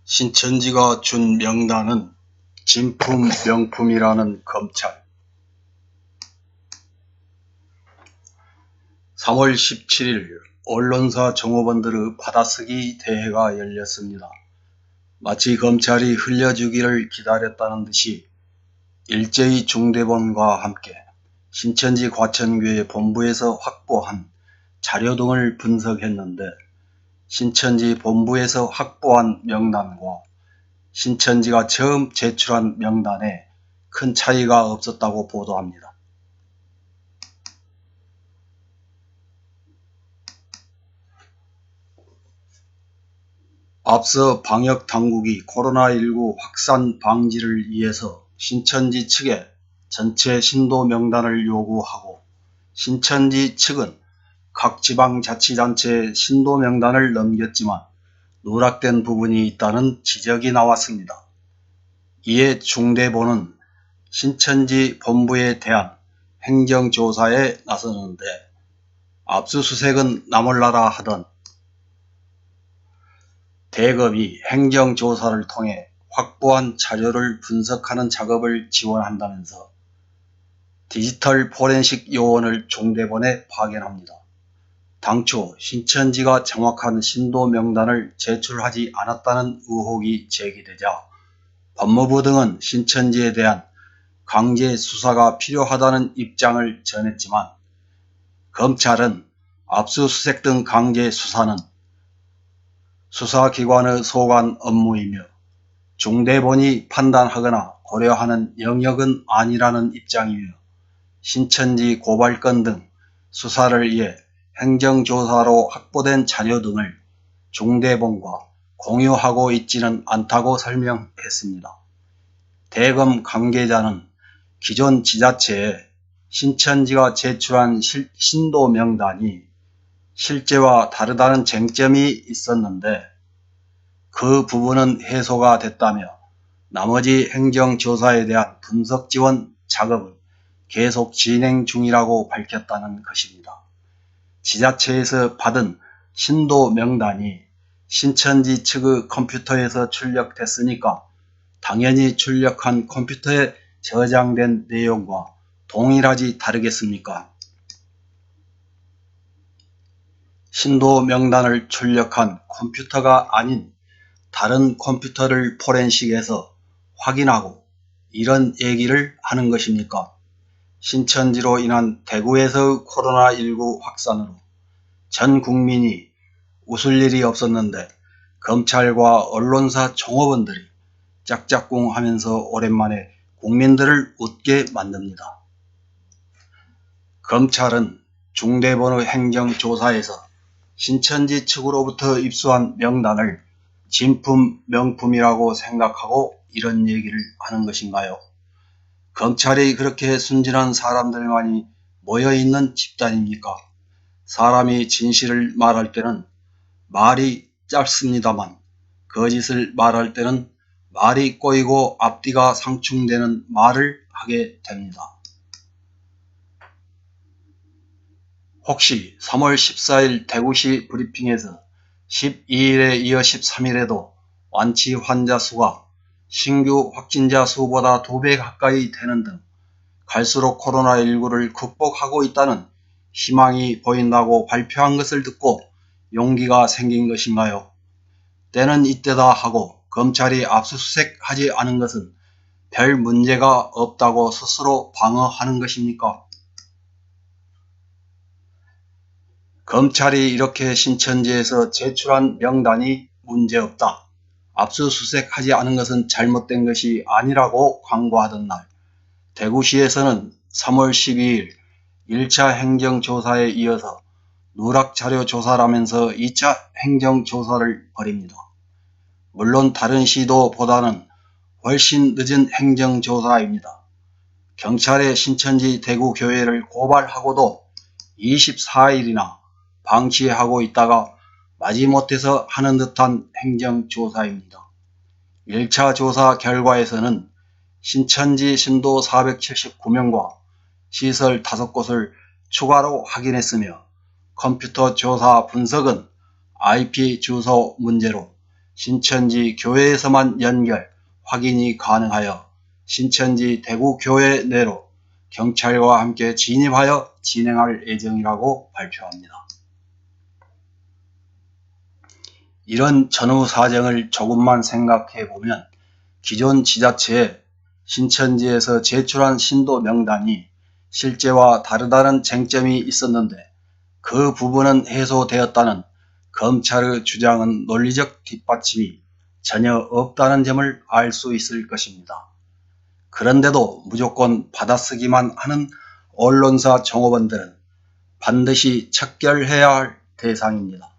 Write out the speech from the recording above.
신천지가 준 명단은 진품 명품이라는 검찰. 3월 17일 언론사 종업원들의 받아쓰기 대회가 열렸습니다. 마치 검찰이 흘려주기를 기다렸다는 듯이 일제히 중대본과 함께 신천지 과천교회 본부에서 확보한 자료 등을 분석했는데, 신천지 본부에서 확보한 명단과 신천지가 처음 제출한 명단에 큰 차이가 없었다고 보도합니다. 앞서 방역당국이 코로나19 확산 방지를 위해서 신천지 측에 전체 신도 명단을 요구하고, 신천지 측은 각 지방자치단체에 신도 명단을 넘겼지만 누락된 부분이 있다는 지적이 나왔습니다. 이에 중대본은 신천지 본부에 대한 행정조사에 나서는데, 압수수색은 나몰라라 하던 대검이 행정조사를 통해 확보한 자료를 분석하는 작업을 지원한다면서 디지털 포렌식 요원을 중대본에 파견합니다. 당초 신천지가 정확한 신도 명단을 제출하지 않았다는 의혹이 제기되자 법무부 등은 신천지에 대한 강제 수사가 필요하다는 입장을 전했지만, 검찰은 압수수색 등 강제 수사는 수사기관의 소관 업무이며 중대본이 판단하거나 고려하는 영역은 아니라는 입장이며, 신천지 고발건 등 수사를 위해 행정조사로 확보된 자료 등을 중대본과 공유하고 있지는 않다고 설명했습니다. 대검 관계자는 기존 지자체에 신천지가 제출한 신도 명단이 실제와 다르다는 쟁점이 있었는데, 그 부분은 해소가 됐다며 나머지 행정조사에 대한 분석 지원 작업은 계속 진행 중이라고 밝혔다는 것입니다. 지자체에서 받은 신도 명단이 신천지 측의 컴퓨터에서 출력됐으니까 당연히 출력한 컴퓨터에 저장된 내용과 동일하지 다르겠습니까? 신도 명단을 출력한 컴퓨터가 아닌 다른 컴퓨터를 포렌식해서 확인하고 이런 얘기를 하는 것입니까? 신천지로 인한 대구에서의 코로나19 확산으로 전 국민이 웃을 일이 없었는데, 검찰과 언론사 종업원들이 짝짝꿍 하면서 오랜만에 국민들을 웃게 만듭니다. 검찰은 중대본의 행정조사에서 신천지 측으로부터 입수한 명단을 진품 명품이라고 생각하고 이런 얘기를 하는 것인가요? 검찰이 그렇게 순진한 사람들만이 모여있는 집단입니까? 사람이 진실을 말할 때는 말이 짧습니다만, 거짓을 말할 때는 말이 꼬이고 앞뒤가 상충되는 말을 하게 됩니다. 혹시 3월 14일 대구시 브리핑에서 12일에 이어 13일에도 완치 환자 수가 신규 확진자 수보다 2배 가까이 되는 등 갈수록 코로나19를 극복하고 있다는 희망이 보인다고 발표한 것을 듣고 용기가 생긴 것인가요? 때는 이때다 하고 검찰이 압수수색하지 않은 것은 별 문제가 없다고 스스로 방어하는 것입니까? 검찰이 이렇게 신천지에서 제출한 명단이 문제없다, 압수수색하지 않은 것은 잘못된 것이 아니라고 광고하던 날, 대구시에서는 3월 12일 1차 행정조사에 이어서 누락자료 조사라면서 2차 행정조사를 벌입니다. 물론 다른 시도보다는 훨씬 늦은 행정조사입니다. 경찰에 신천지 대구교회를 고발하고도 24일이나 방치하고 있다가 마지못해서 하는 듯한 행정조사입니다. 1차 조사 결과에서는 신천지 신도 479명과 시설 5곳을 추가로 확인했으며, 컴퓨터 조사 분석은 IP 주소 문제로 신천지 교회에서만 연결, 확인이 가능하여 신천지 대구교회 내로 경찰과 함께 진입하여 진행할 예정이라고 발표합니다. 이런 전후 사정을 조금만 생각해 보면 기존 지자체에 신천지에서 제출한 신도 명단이 실제와 다르다는 쟁점이 있었는데 그 부분은 해소되었다는 검찰의 주장은 논리적 뒷받침이 전혀 없다는 점을 알 수 있을 것입니다. 그런데도 무조건 받아쓰기만 하는 언론사 종업원들은 반드시 척결해야 할 대상입니다.